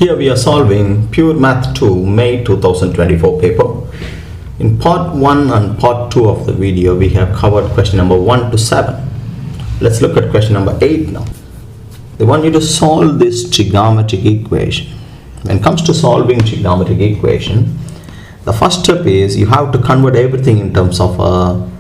Here we are solving Pure Math 2 May 2024 paper. In part 1 and part 2 of the video, we have covered question number 1 to 7. Let's look at question number 8 now. They want you to solve this trigonometric equation. When it comes to solving trigonometric equation, the first step is you have to convert everything in terms of a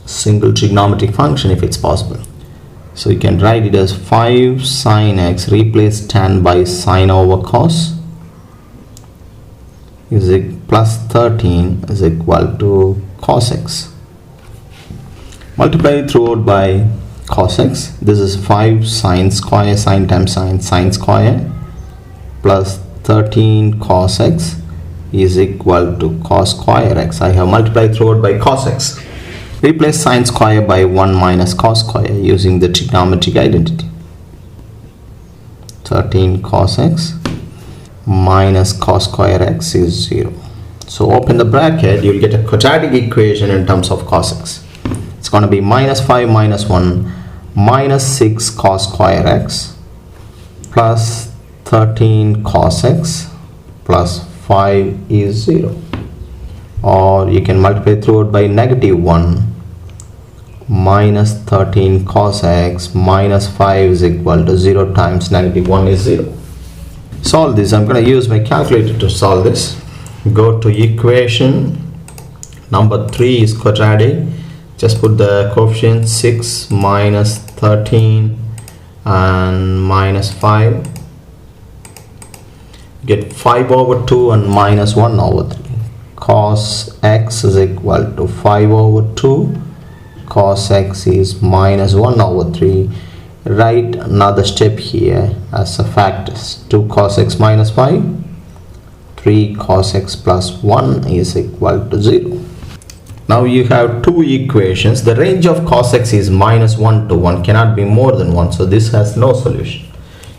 single trigonometric function if it's possible. So you can write it as 5 sin x, replace tan by sine over cos, is plus 13 is equal to cos x. Multiply throughout by cos x. This is 5 sine square, sine times sine, sine square, plus 13 cos x is equal to cos square x. I have multiplied throughout by cos x. Replace sine square by 1 minus cos square using the trigonometric identity. 13 cos x minus cos square x is 0. So open the bracket, you'll get a quadratic equation in terms of cos x. It's going to be minus 5 minus 1 minus 6 cos square x plus 13 cos x plus 5 is 0. Or you can multiply throughout by negative 1 minus 13 cos x minus 5 is equal to 0 times negative 1 is 0. Solve this. I'm going to use my calculator to solve this. Go to equation number 3 is quadratic. Just put the coefficient 6 minus 13 and minus 5. Get 5 over 2 and minus 1 over 3. Cos x is equal to 5 over 2. Cos x is minus 1 over 3. Write another step here as a factors. 2 cos x minus 5. 3 cos x plus 1 is equal to 0. Now you have two equations. The range of cos x is minus 1 to 1. Cannot be more than 1. So this has no solution.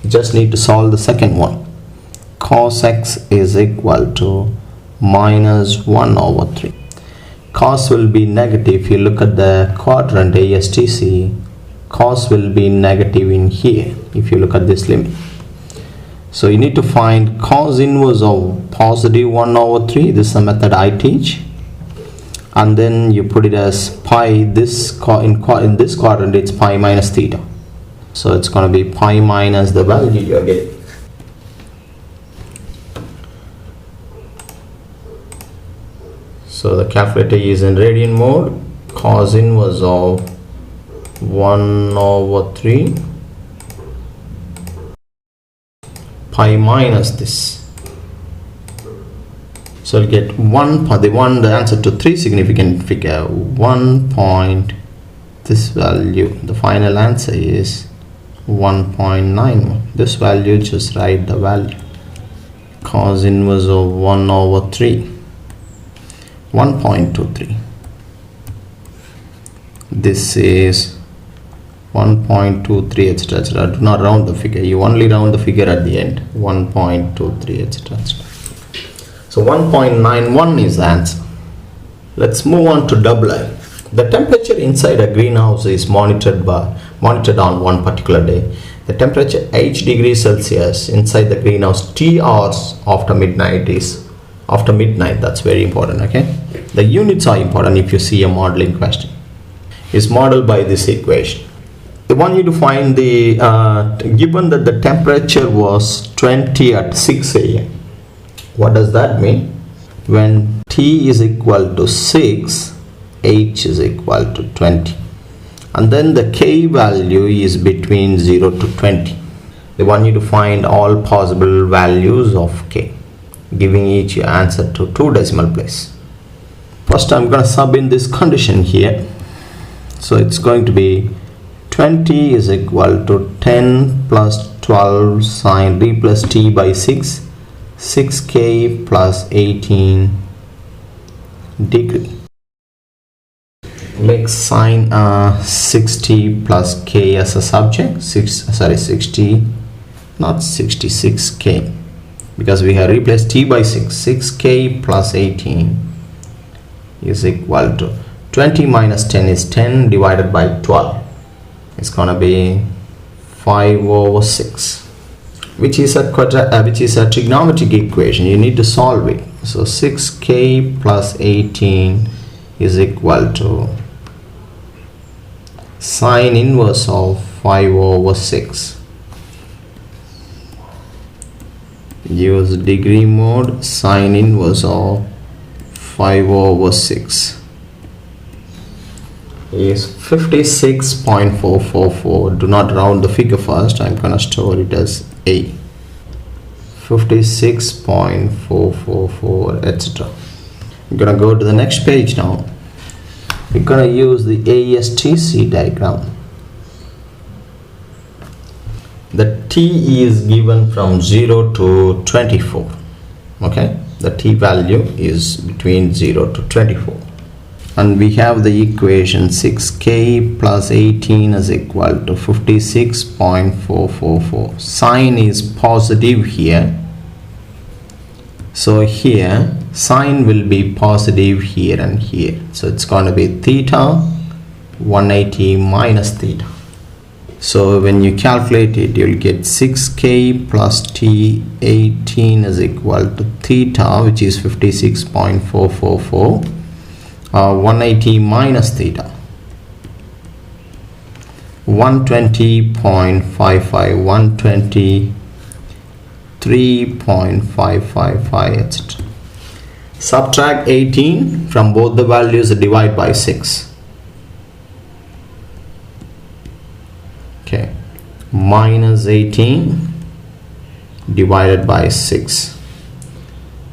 You just need to solve the second one. Cos x is equal to minus 1 over 3. Cos will be negative. If you look at the quadrant ASTC, cos will be negative in here if you look at this limit. So you need to find cos inverse of positive 1 over 3. This is a method I teach. And then you put it as pi. In this quadrant it's pi minus theta. So it's going to be pi minus the value you are getting. So the calculator is in radian mode. Cos inverse of 1 over 3 pi minus this. So you'll get the answer to 3 significant figure 1 point, this value, the final answer is 1.91. This value, just write the value. Cos inverse of 1 over 3, 1.23. This is 1.23 etc. etc. Do not round the figure. You only round the figure at the end. 1.23 etc. etc. So 1.91 is the answer. Let's move on to I. The temperature inside a greenhouse is monitored on one particular day. The temperature 8 degrees Celsius inside the greenhouse T hours after midnight is that's very important. Okay, the units are important if you see a modeling question. Is modeled by this equation. They want you to find the given that the temperature was 20 at 6 a.m. What does that mean? When T is equal to 6, H is equal to 20. And then the K value is between 0 to 20. They want you to find all possible values of K, giving each answer to 2 decimal place. First I'm going to sub in this condition here. So it's going to be 20 is equal to 10 plus 12 sine d plus t by 6, 6k plus 18 degree. Make sine 60 plus k as a subject. 60, not 66k, because we have replaced t by 6. 6k plus 18 is equal to 20 minus 10 is 10 divided by 12. It's gonna be 5 over 6. which is a trigonometric equation. You need to solve it. So 6k plus 18 is equal to sine inverse of 5 over 6. Use degree mode, sine inverse of 5 over 6 is 56.444. Do not round the figure first. I'm gonna store it as A. 56.444, etc. I'm gonna go to the next page now. We're gonna use the ASTC diagram. The t is given from 0 to 24. Okay, the t value is between 0 to 24. And we have the equation 6k plus 18 is equal to 56.444. Sine is positive here. So here sine will be positive here and here. So it's going to be theta 180 minus theta. So when you calculate it, you'll get 6k plus t 18 is equal to theta, which is 56.444. 180 minus theta 120.55, 123.555, etc. Subtract 18 from both the values, divide by 6. Okay, minus 18 divided by 6.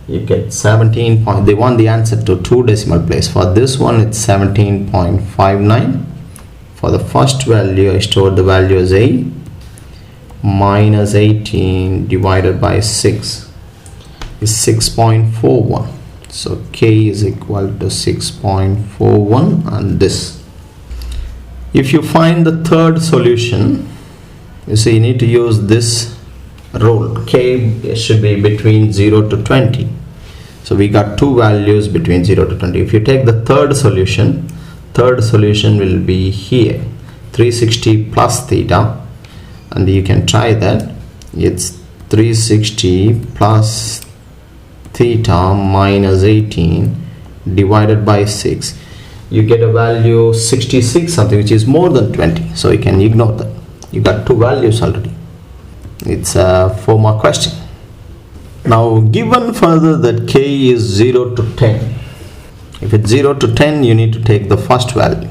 You get 17 point. They want the answer to 2 decimal place. For this one it's 17.59. For the first value I stored the value as A. Minus 18 divided by 6 is 6.41. So K is equal to 6.41, and this. If you find the third solution, you see you need to use this rule. K should be between 0 to 20. So we got two values between 0 to 20. If you take the third solution will be here, 360 plus theta, and you can try that. It's 360 plus theta minus 18 divided by 6. You get a value 66 something, which is more than 20. So you can ignore that. You got two values already. It's a 4 mark question. Now given further that k is 0 to 10. If it's 0 to 10, you need to take the first value.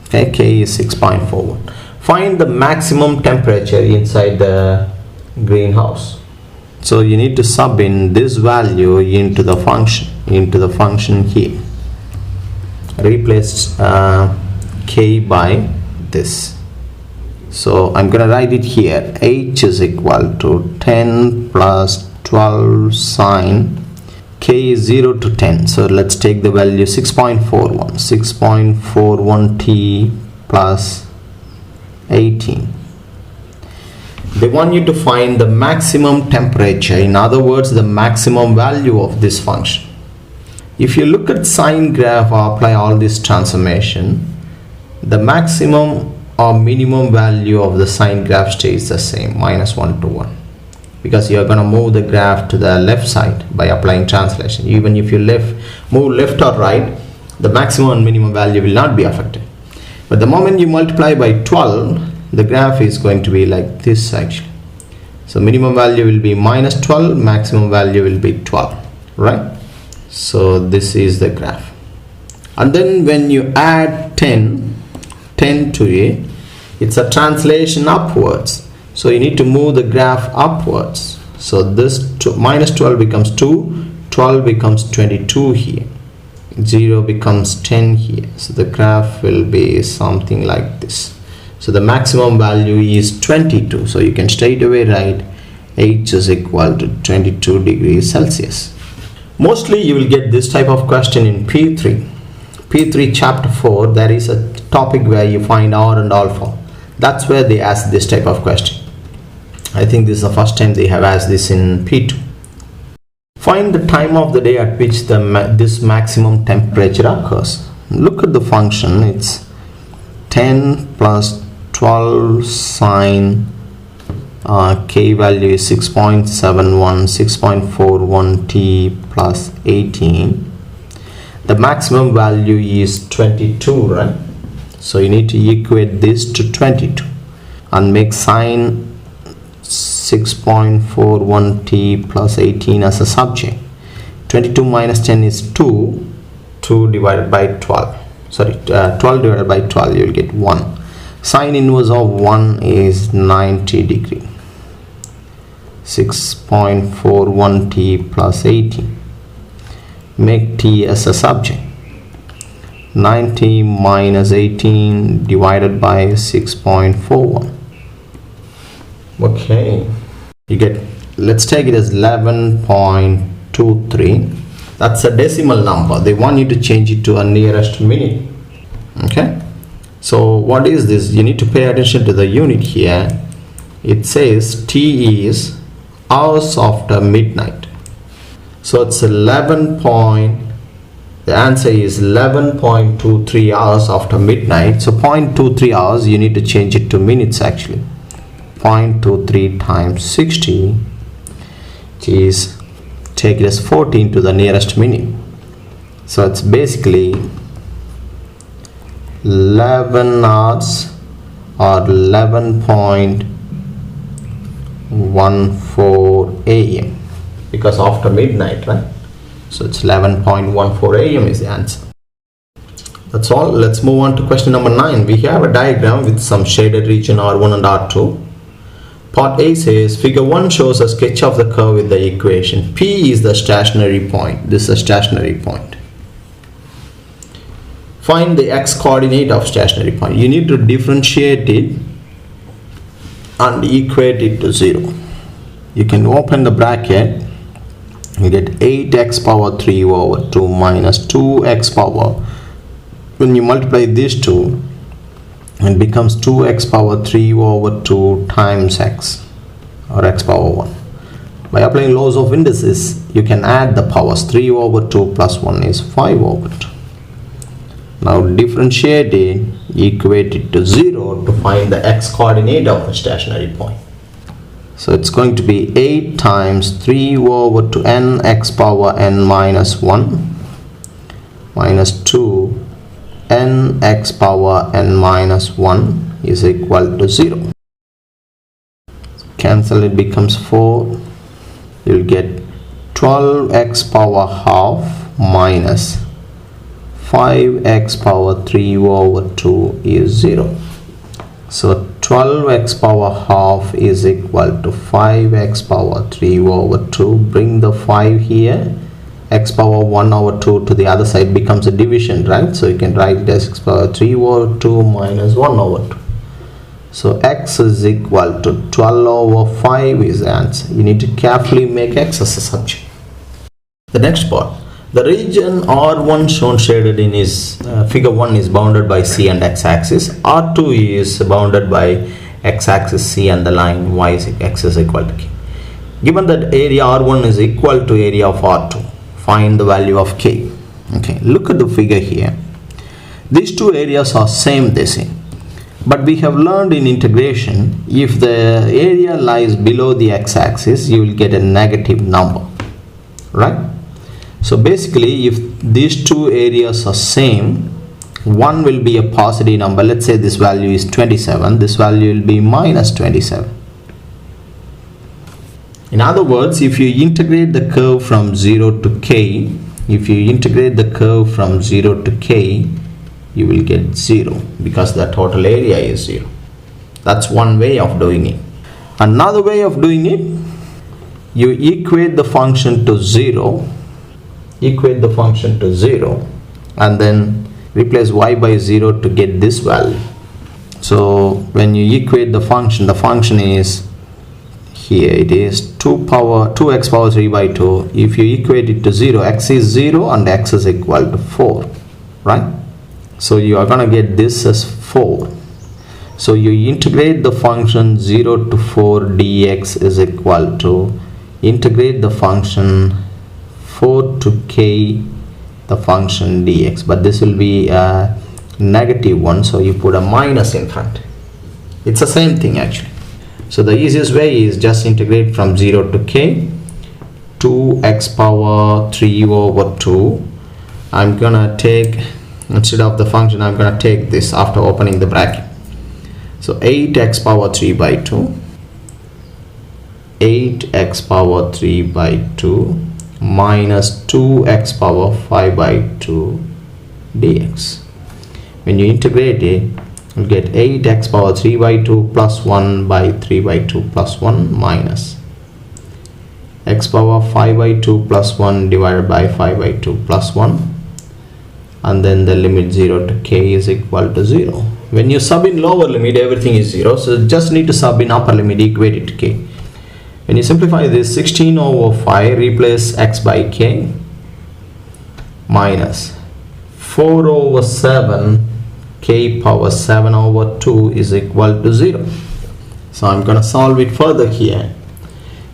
Okay, k is 6.41. Find the maximum temperature inside the greenhouse. So you need to sub in this value into the function here. Replace k by this. So I'm going to write it here. H is equal to 10 plus 12 sine. K is 0 to 10. So let's take the value 6.41. 6.41 t plus 18. They want you to find the maximum temperature. In other words, the maximum value of this function. If you look at sine graph or apply all this transformation, the maximum or minimum value of the sine graph stays the same, -1 to 1, because you are going to move the graph to the left side by applying translation. Even if you move left or right, the maximum and minimum value will not be affected. But the moment you multiply by 12, the graph is going to be like this actually. So minimum value will be -12, maximum value will be 12, right? So this is the graph. And then when you add 10 to it, it's a translation upwards. So you need to move the graph upwards. So this -12 becomes 2, 12 becomes 22 here, 0 becomes 10 here. So the graph will be something like this. So the maximum value is 22. So you can straight away write H is equal to 22 degrees Celsius. Mostly you will get this type of question in P3. P3 chapter 4, there is a topic where you find R and alpha. That's where they ask this type of question. I think this is the first time they have asked this in P2. Find the time of the day at which this maximum temperature occurs. Look at the function. It's 10 plus 12 sine K value is 6.71, 6.41 t plus 18. The maximum value is 22, right? So you need to equate this to 22 and make sign 6.41 t plus 18 as a subject. 22 minus 10 is 2. 2 divided by 12. Sorry, 12 divided by 12, you will get 1. Sine inverse of 1 is 90 degree. 6.41 t plus 18. Make t as a subject. 90 minus 18 divided by 6.41. Okay, you get, let's take it as 11.23. That's a decimal number. They want you to change it to a nearest minute. Okay, so what is this? You need to pay attention to the unit here. It says T is hours after midnight. So it's 11 point, the answer is 11.23 hours after midnight. So 0.23 hours, you need to change it to minutes actually. 0.23 times 60 is, take it as 14 to the nearest minute. So it's basically 11 hours or 11.14 a.m. because after midnight, right? So it's 11.14 a.m. is the answer. That's all. Let's move on to question number 9. We have a diagram with some shaded region R1 and R2. Part A says figure 1 shows a sketch of the curve with the equation. P is the stationary point. This is a stationary point. Find the x coordinate of stationary point. You need to differentiate it and equate it to 0. You can open the bracket. You get 8x power 3 over 2 minus 2x power. When you multiply these two, it becomes 2x power 3 over 2 times x, or x power 1. By applying laws of indices, you can add the powers. 3 over 2 plus 1 is 5 over 2. Now differentiate it, equate it to 0 to find the x coordinate of the stationary point. So it's going to be 8 times 3 over 2 n x power n minus 1 minus 2 n x power n minus 1 is equal to 0. Cancel, it becomes 4. You'll get 12x power half minus 5x power 3 over 2 is 0. So 12x power half is equal to 5x power 3 over 2. Bring the 5 here. X power 1 over 2 to the other side becomes a division, right? So you can write it as x power 3 over 2 minus 1 over 2. So x is equal to 12 over 5 is the answer. You need to carefully make x as a subject. The next part. The region R1 shown shaded in is figure 1 is bounded by C and x axis. R2 is bounded by x axis C and the line y is x is equal to k. Given that area R1 is equal to area of R2, find the value of k. Okay, look at the figure here. These two areas are same, they say. But we have learned in integration, if the area lies below the x-axis, you will get a negative number, right? So basically, if these two areas are same, one will be a positive number. Let's say this value is 27. This value will be minus 27. In other words, if you integrate the curve from 0 to k, you will get 0 because the total area is 0. That's one way of doing it. Another way of doing it, you equate the function to 0, and then replace y by 0 to get this value. So when you equate the function is, here it is 2x power 3 by 2. If you equate it to 0, x is 0 and x is equal to 4, right? So you are going to get this as 4. So you integrate the function 0 to 4 dx is equal to integrate the function 4 to k the function dx, but this will be a negative one, so you put a minus in front. It's the same thing actually. So the easiest way is just integrate from 0 to k, 2x power 3 over 2. I'm gonna take, instead of the function, I'm gonna take this after opening the bracket. So 8x power 3 by 2, 8x power 3 by 2 minus 2x power 5 by 2 dx. When you integrate it, you'll get 8x power 3 by 2 plus 1 by 3 by 2 plus 1 minus x power 5 by 2 plus 1 divided by 5 by 2 plus 1, and then the limit 0 to k is equal to 0. When you sub in lower limit, everything is 0, so just need to sub in upper limit, equate it to k. When you simplify this, 16 over 5, replace x by k, minus 4 over 7 k power 7 over 2 is equal to 0. So I'm gonna solve it further here.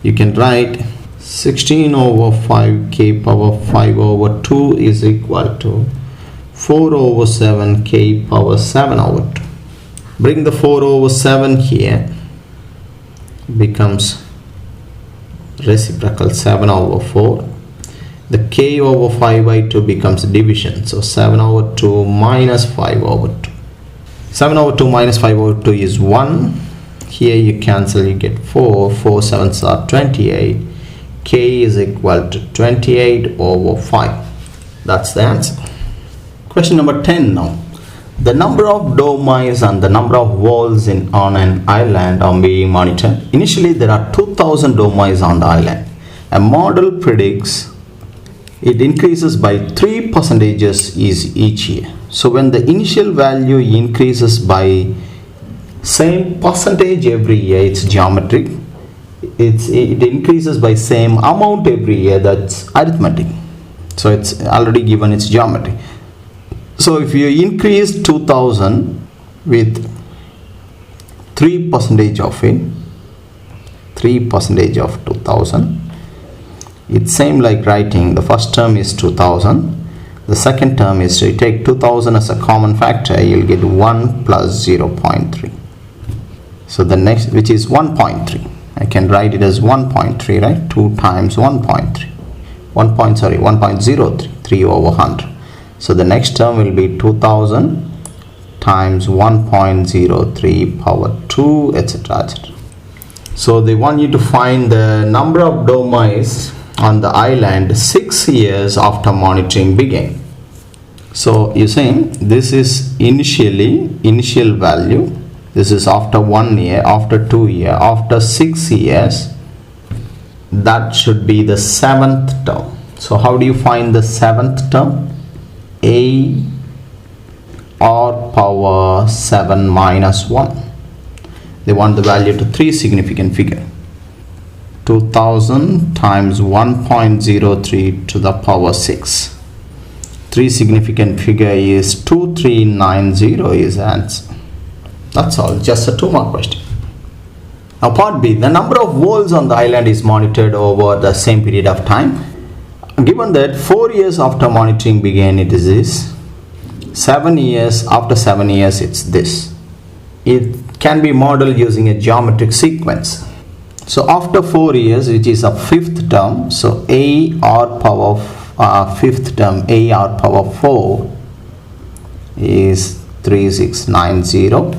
You can write 16 over 5 k power 5 over 2 is equal to 4 over 7 k power 7 over 2. Bring the 4 over 7 here, becomes reciprocal 7 over 4. The k over 5 by 2 becomes division, so 7 over 2 minus 5 over 2. 7 over 2 minus 5 over 2 is 1. Here you cancel, you get 4. 4 sevens are 28. K is equal to 28 over 5. That's the answer. Question number 10 now. The number of domes and the number of walls on an island are being monitored. Initially, there are 2000 domes on the island. A model predicts it increases by 3% each year. So when the initial value increases by same percentage every year, it's geometric. It increases by same amount every year, that's arithmetic. So it's already given its geometry. So if you increase 2000 with 3% of it, 3% of 2000, it's same like writing the first term is 2000, the second term is, you take 2000 as a common factor, you'll get 1 plus 0.3. So the next, which is 1.3, I can write it as 1.3, right? 2 times 1.3, 1.03, 3 over 100. So the next term will be 2000 times 1.03 power 2, etc., etc. So they want you to find the number of domes on the island 6 years after monitoring began. So you're saying this is initial value, this is after 1 year, after 2 years, after 6 years, that should be the 7th term. So how do you find the 7th term? A r power 7 minus 1. They want the value to 3 significant figure. 2000 times 1.03 to the power 6. 3 significant figure is 2390 is the answer. That's all, just a 2-mark question. Now part B, the number of walls on the island is monitored over the same period of time. Given that 4 years after monitoring began, it is this. 7 years after 7 years, it's this. It can be modeled using a geometric sequence. So after 4 years, which is a 5th term, so a r power 5th term, a r power 4 is 3690.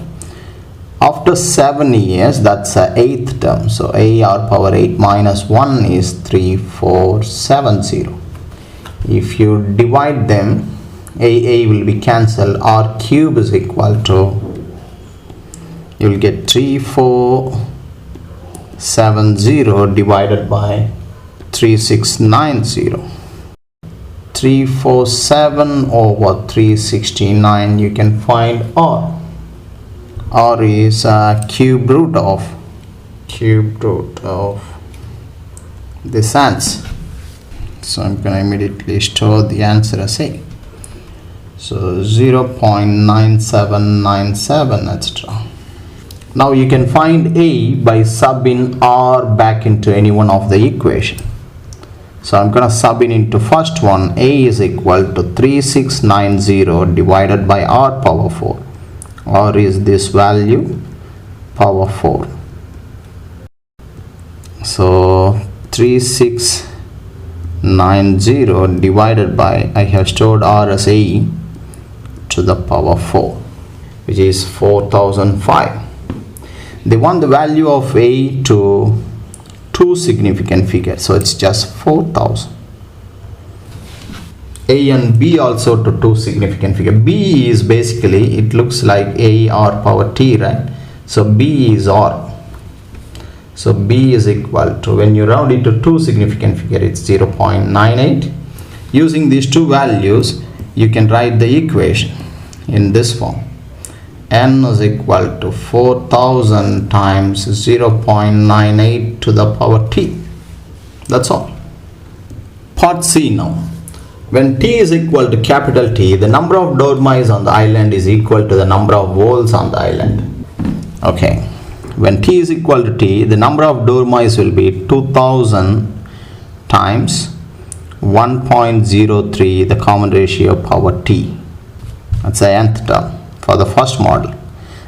After 7 years, that's a 8th term, so a r power 8 minus 1 is 3470. If you divide them, a will be cancelled, r cube is equal to, you'll get 3470 divided by 3690. 347 over 369, you can find r. R is cube root of this answer. So I'm going to immediately store the answer as A. So 0.9797, etc. Now you can find A by subbing R back into any one of the equation. So I'm going to sub in into first one. A is equal to 3690 divided by R power 4. R is this value, power 4. So 3690 divided by, I have stored r as AE to the power 4, which is 4005. They want the value of A to two significant figures, so it's just 4000. A and B also to two significant figure. B is basically, it looks like A r power t, right? So B is r. So B is equal to, when you round it to two significant figure, it's 0.98. Using these two values, you can write the equation in this form. N is equal to 4000 times 0.98 to the power t. That's all. Part C now. When t is equal to capital T, the number of dormice on the island is equal to the number of voles on the island. Okay. When t is equal to t, the number of dormice will be 2000 times 1.03, the common ratio power t. That's the nth term for the first model.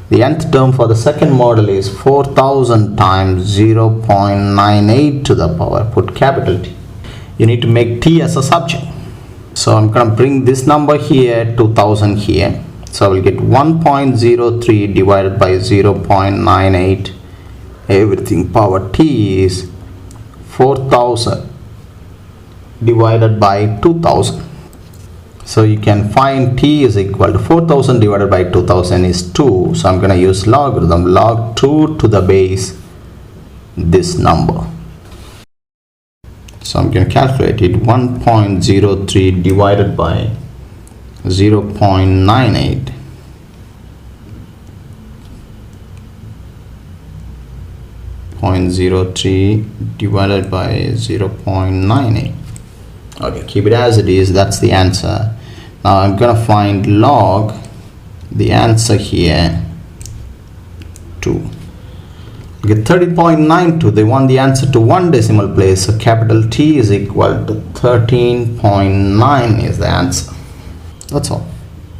The nth term for the second model is 4000 times 0.98 to the power, put capital T. You need to make t as a subject. So I'm going to bring this number here, 2000 here. So I will get 1.03 divided by 0.98. Everything power t is 4000 divided by 2000. So you can find t is equal to 4000 divided by 2000 is 2. So I'm going to use logarithm, log 2 to the base this number. So I'm going to calculate it. 1.03 divided by 0.98. 0.03 divided by 0.98. Okay, keep it as it is. That's the answer. Now I'm going to find log the answer here 2. You get 30.92. They want the answer to one decimal place, so capital T is equal to 13.9 is the answer. That's all.